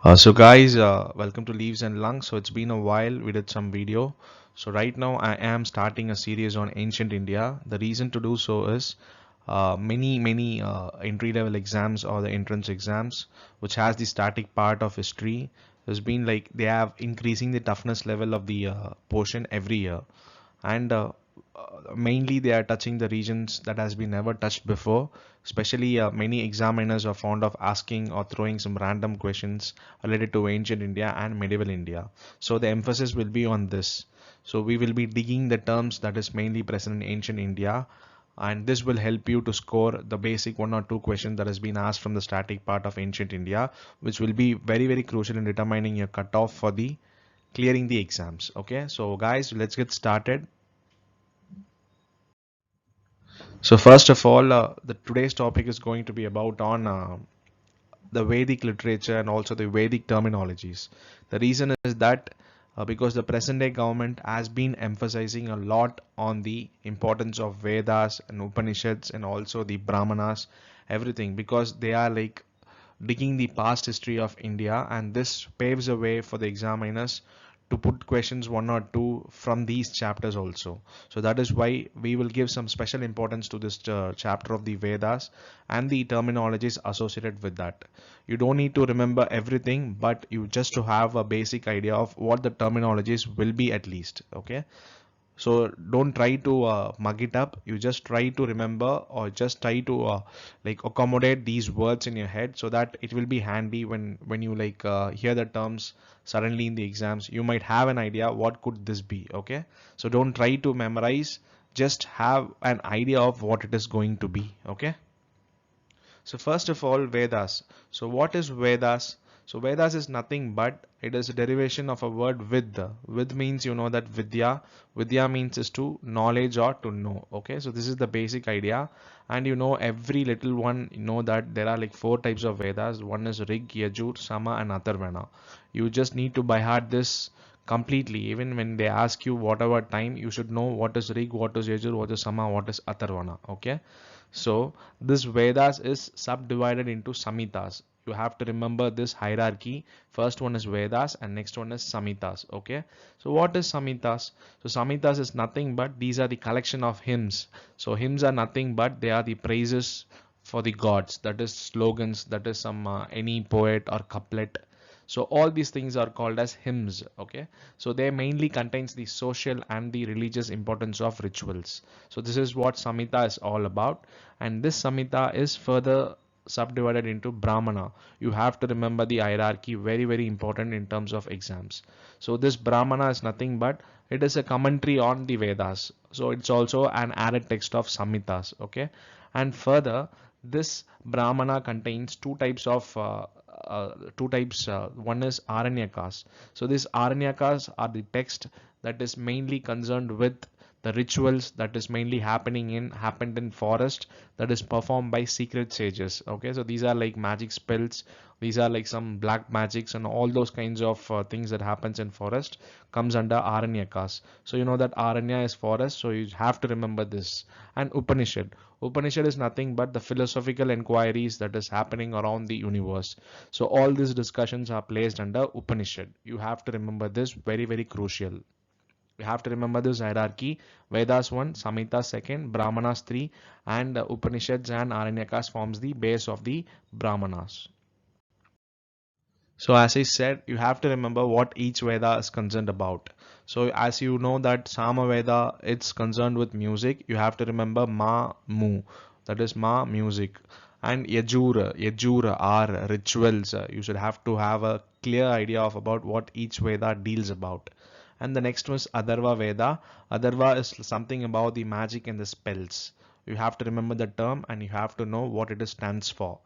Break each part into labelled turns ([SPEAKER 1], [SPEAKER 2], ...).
[SPEAKER 1] So guys, welcome to Leaves and Lungs. So it's been a while we did some video. So right now I am starting a series on ancient India. The reason to do so is many entry level exams or the entrance exams which has the static part of history has been like they have increasing the toughness level of the portion every year, and mainly they are touching the regions that has been never touched before. Especially many examiners are fond of asking or throwing some random questions related to ancient India and medieval India, so the emphasis will be on this. So we will be digging the terms that is mainly present in ancient India, and this will help you to score the basic one or two questions that has been asked from the static part of ancient India, which will be very crucial in determining your cutoff for the clearing the exams. Okay, so guys, let's get started. So first of all, the today's topic is going to be about on the Vedic literature and also the Vedic terminologies. The reason is that because the present day government has been emphasizing a lot on the importance of Vedas and Upanishads and also the Brahmanas, everything, because they are like digging the past history of India, and this paves a way for the examiners to put questions one or two from these chapters also. So that is why we will give some special importance to this chapter of the Vedas and the terminologies associated with that. You don't need to remember everything, but you just to have a basic idea of what the terminologies will be at least. Okay, so don't try to mug it up. You just try to remember or just try to like accommodate these words in your head so that it will be handy when you like hear the terms suddenly in the exams. You might have an idea what could this be. Okay, so don't try to memorize, just have an idea of what it is going to be. Okay, so first of all, Vedas. So what is Vedas? So Vedas is nothing but it is a derivation of a word Vidya. Vid means you know that Vidya. Vidya means is to knowledge or to know. Okay, so this is the basic idea, and you know every little one you know that there are like four types of Vedas. One is Rig, Yajur, Sama, and Atharvana. You just need to by heart this completely. Even when they ask you whatever time, you should know what is Rig, what is Yajur, what is Sama, what is Atharvana. Okay, so this Vedas is subdivided into Samhitas. You have to remember this hierarchy. First one is Vedas and next one is Samhitas. Okay. So what is Samhitas? So Samhitas is nothing but these are the collection of hymns. So hymns are nothing but they are the praises for the gods. That is slogans. That is some any poet or couplet. So all these things are called as hymns. Okay, so they mainly contains the social and the religious importance of rituals. So this is what Samhita is all about, and this Samhita is further subdivided into Brahmana. You have to remember the hierarchy, very important in terms of exams. So this Brahmana is nothing but it is a commentary on the Vedas. So it's also an added text of Samhitas. Okay, and further this Brahmana contains two types. One is Aranyakas. So these Aranyakas are the text that is mainly concerned with the rituals that is mainly happened in forest, that is performed by secret sages. Okay, so these are like magic spells, these are like some black magics and all those kinds of things that happens in forest comes under Aranyakas. So you know that Aranya is forest, so you have to remember this. And Upanishad is nothing but the philosophical inquiries that is happening around the universe. So all these discussions are placed under Upanishad. You have to remember this, very crucial. You have to remember this hierarchy. Vedas 1, Samhitas 2, Brahmanas 3, and Upanishads and Aranyakas forms the base of the Brahmanas. So as I said, you have to remember what each Veda is concerned about. So as you know that Sama Veda, it's concerned with music. You have to remember Ma Mu, that is Ma music, and Yajura are rituals. You should have to have a clear idea of about what each Veda deals about. And the next was Adarva Veda. Adarva is something about the magic and the spells. You have to remember the term and you have to know what it stands for.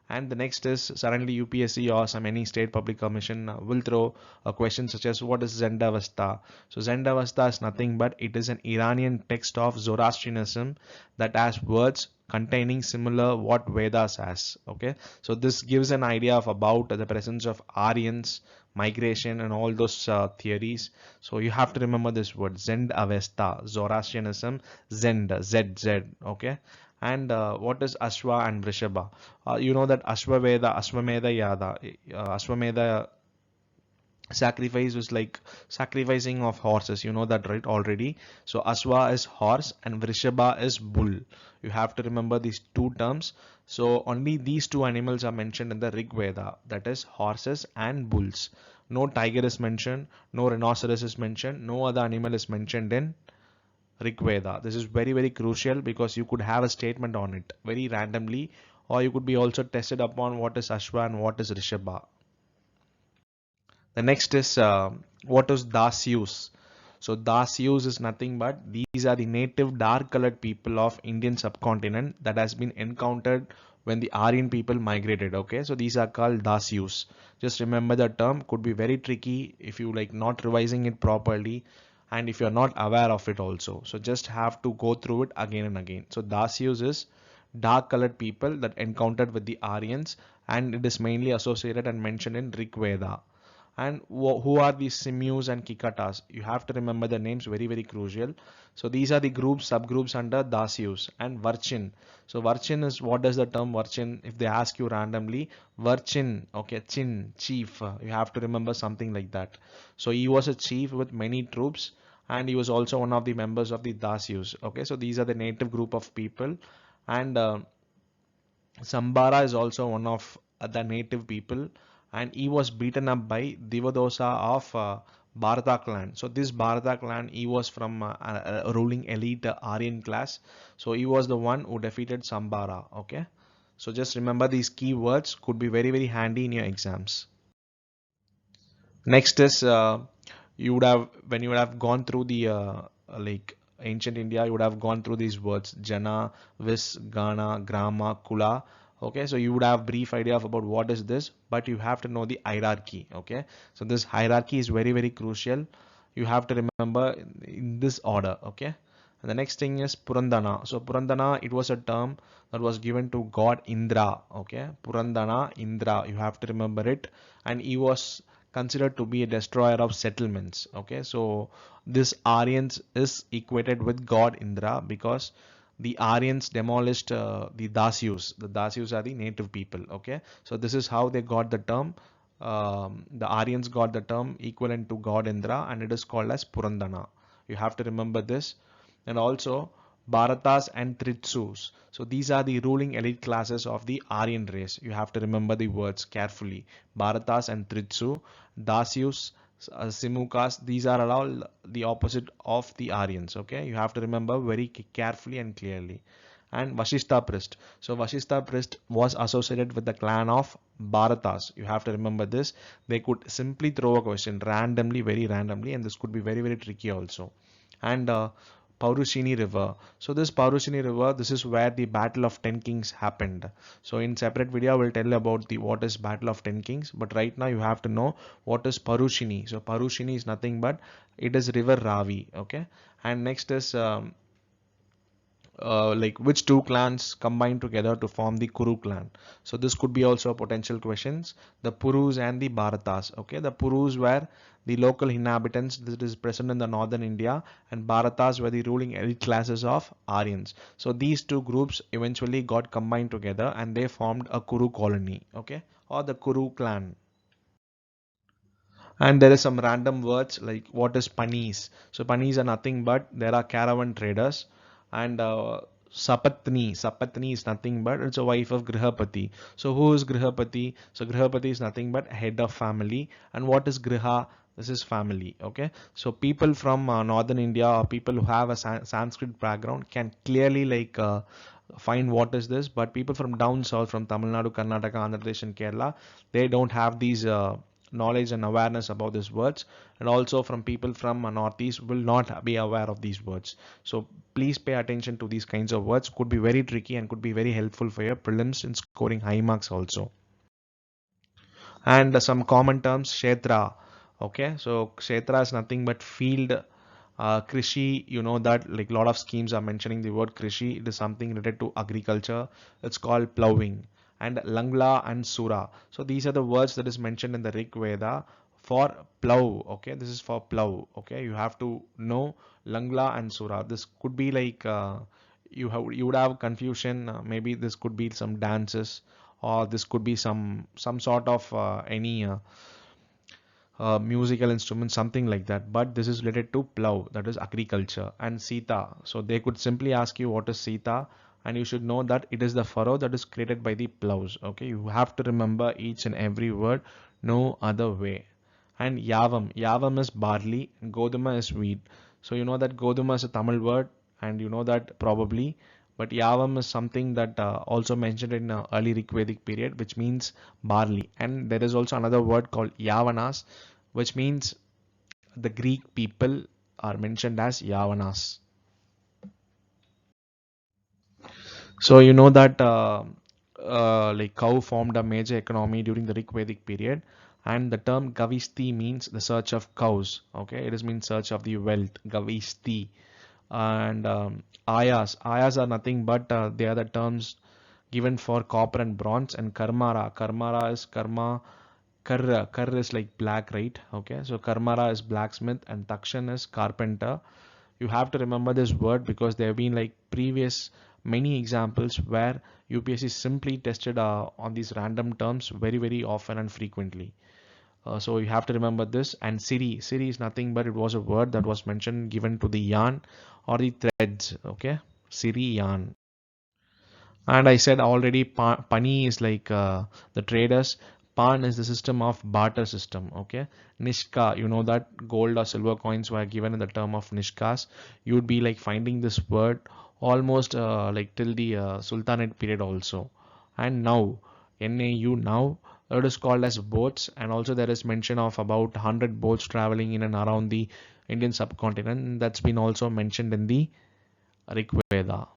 [SPEAKER 1] And the next is suddenly UPSC or some any state public commission will throw a question such as what is Zendavasta. So Zendavasta is nothing but it is an Iranian text of Zoroastrianism that has words containing similar what Vedas has. Okay, so this gives an idea of about the presence of Aryans, migration, and all those theories. So you have to remember this word Zend Avesta, Zoroastrianism, Zend, ZZ. Okay, And what is Ashwa and Vrishabha? You know that Ashwamedha Yada, Ashwamedha sacrifice was like sacrificing of horses, you know that, right, already. So Ashwa is horse and Vrishabha is bull. You have to remember these two terms. So only these two animals are mentioned in the Rig Veda, that is horses and bulls. No tiger is mentioned, no rhinoceros is mentioned, no other animal is mentioned in Rig Veda. This is very very crucial because you could have a statement on it very randomly, or you could be also tested upon what is Ashwa and what is Rishabha. The next is what is Dasuse? So Dasuse is nothing but these are the native dark colored people of Indian subcontinent that has been encountered when the Aryan people migrated. Okay, so these are called Dasuse. Just remember the term could be very tricky if you like not revising it properly and if you're not aware of it also. So just have to go through it again and again. So Dasuse is dark colored people that encountered with the Aryans, and it is mainly associated and mentioned in Rig Veda. And who are these Simus and Kikatas? You have to remember the names, very very crucial. So these are the groups, subgroups under Dasyus. And Varchin. So Varchin is, what does the term Varchin, if they ask you randomly, Varchin, okay, Chin, chief, you have to remember something like that. So he was a chief with many troops, and he was also one of the members of the Dasyus. Okay, so these are the native group of people. And Sambara is also one of the native people, and he was beaten up by Divadosa of Bharata clan. So this Bharata clan, he was from a ruling elite Aryan class. So he was the one who defeated Sambara. Okay. So just remember these key words could be very very handy in your exams. Next is you would have, when you would have gone through the like ancient India, you would have gone through these words Jana, Vis, Gana, Grama, Kula. Okay, so you would have brief idea of about what is this, but you have to know the hierarchy. Okay, so this hierarchy is very very crucial. You have to remember in this order. Okay, and the next thing is Purandana. So Purandana, it was a term that was given to God Indra. Okay, Purandana, Indra. You have to remember it, and he was considered to be a destroyer of settlements. Okay, so this Aryans is equated with God Indra because the Aryans demolished the Dasyus. The Dasyus are the native people. Okay, so this is how they got the term. The Aryans got the term equivalent to God Indra, and it is called as Purandana. You have to remember this. And also Bharatas and Tritsus. So these are the ruling elite classes of the Aryan race. You have to remember the words carefully. Bharatas and Tritsu, Dasyus, Simukas, these are all the opposite of the Aryans. Okay, you have to remember very carefully and clearly. And Vashishta Prist. So Vashishta Prist was associated with the clan of Bharatas. You have to remember this. They could simply throw a question randomly, very randomly, and this could be very, very tricky also. And Paurushini River. So this Paurushini River, this is where the Battle of 10 Kings happened. So in separate video, I will tell you about the what is Battle of 10 Kings. But right now you have to know what is Parushini. So Parushini is nothing but it is River Ravi. Okay. And next is like which two clans combine together to form the Kuru clan. So this could be also potential questions. The Purus and the Bharatas. Okay, the Purus were the local inhabitants that is present in the northern India, and Bharatas were the ruling elite classes of Aryans. So these two groups eventually got combined together and they formed a Kuru colony. Okay, or the Kuru clan. And there is some random words like what is panis. So panis are nothing but there are caravan traders. And sapatni is nothing but it's a wife of grihapati. So who is grihapati? So grihapati is nothing but head of family. And what is griha? This is family. Okay, so people from northern India or people who have a Sanskrit background can clearly like find what is this, but people from down south, from Tamil Nadu, Karnataka, Andhra Pradesh and Kerala, they don't have these knowledge and awareness about these words. And also from people from northeast will not be aware of these words. So please pay attention to these kinds of words, could be very tricky and could be very helpful for your prelims in scoring high marks also. And some common terms, kshetra. Okay, so kshetra is nothing but field. Krishi, you know that like a lot of schemes are mentioning the word Krishi. It is something related to agriculture. It's called plowing. And Langla and Sura. So these are the words that is mentioned in the Rig Veda for plow. Okay, this is for plow. Okay, you have to know Langla and Sura. This could be like you would have confusion. Maybe this could be some dances, or this could be some sort of any musical instrument, something like that. But this is related to plow, that is agriculture, and Sita. So they could simply ask you what is Sita, and you should know that it is the furrow that is created by the plows. Okay, you have to remember each and every word, no other way. And yavam is barley, and goduma is wheat. So you know that goduma is a Tamil word, and you know that probably. But yavam is something that also mentioned in early Rig Vedic period, which means barley. And there is also another word called Yavanas, which means the Greek people are mentioned as Yavanas. So you know that like cow formed a major economy during the Rig Vedic period, and the term Gavisti means the search of cows. Okay, it is means search of the wealth, Gavisti. And ayas are nothing but they are the terms given for copper and bronze. And karmara is karma. Kar is like black, right? Okay, so karmara is blacksmith, and takshan is carpenter. You have to remember this word because there have been like previous many examples where UPSC simply tested on these random terms very often and frequently. So you have to remember this. And Siri is nothing but it was a word that was mentioned given to the yarn or the threads. Okay, Siri yarn. And I said already, Pani is like the traders. Pan is the system of barter system. Okay, Nishka, you know that gold or silver coins were given in the term of Nishkas. You would be like finding this word almost like till the Sultanate period also. And now, NAU now, it is called as boats. And also there is mention of about 100 boats traveling in and around the Indian subcontinent. That's been also mentioned in the Rig Veda.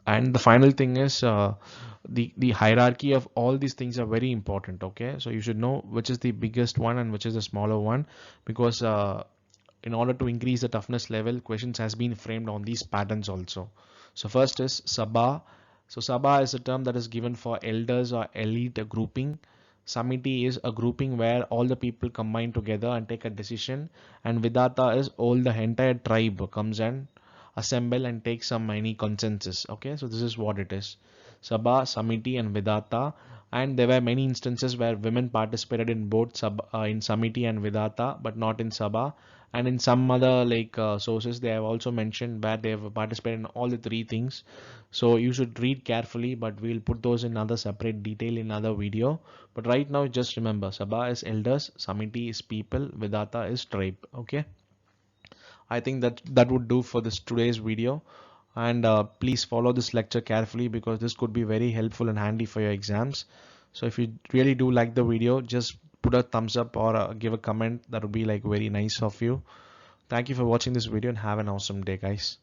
[SPEAKER 1] And the final thing is the hierarchy of all these things are very important. Okay, so you should know which is the biggest one and which is the smaller one, because in order to increase the toughness level, questions has been framed on these patterns also. So first is sabha. So sabha is a term that is given for elders or elite grouping. Samiti is a grouping where all the people combine together and take a decision. And vidata is all the entire tribe comes and assemble and take some any consensus. Okay, so this is what it is: Sabha, Samiti, and Vidata. And there were many instances where women participated in both in Samiti and Vidata, but not in Sabha. And in some other like sources, they have also mentioned where they have participated in all the three things. So you should read carefully, but we'll put those in other separate detail in other video. But right now, just remember, Sabha is elders, Samiti is people, Vidata is tribe. Okay. I think that would do for this today's video. And please follow this lecture carefully because this could be very helpful and handy for your exams. So if you really do like the video, just put a thumbs up or give a comment. That would be like very nice of you. Thank you for watching this video and have an awesome day, guys.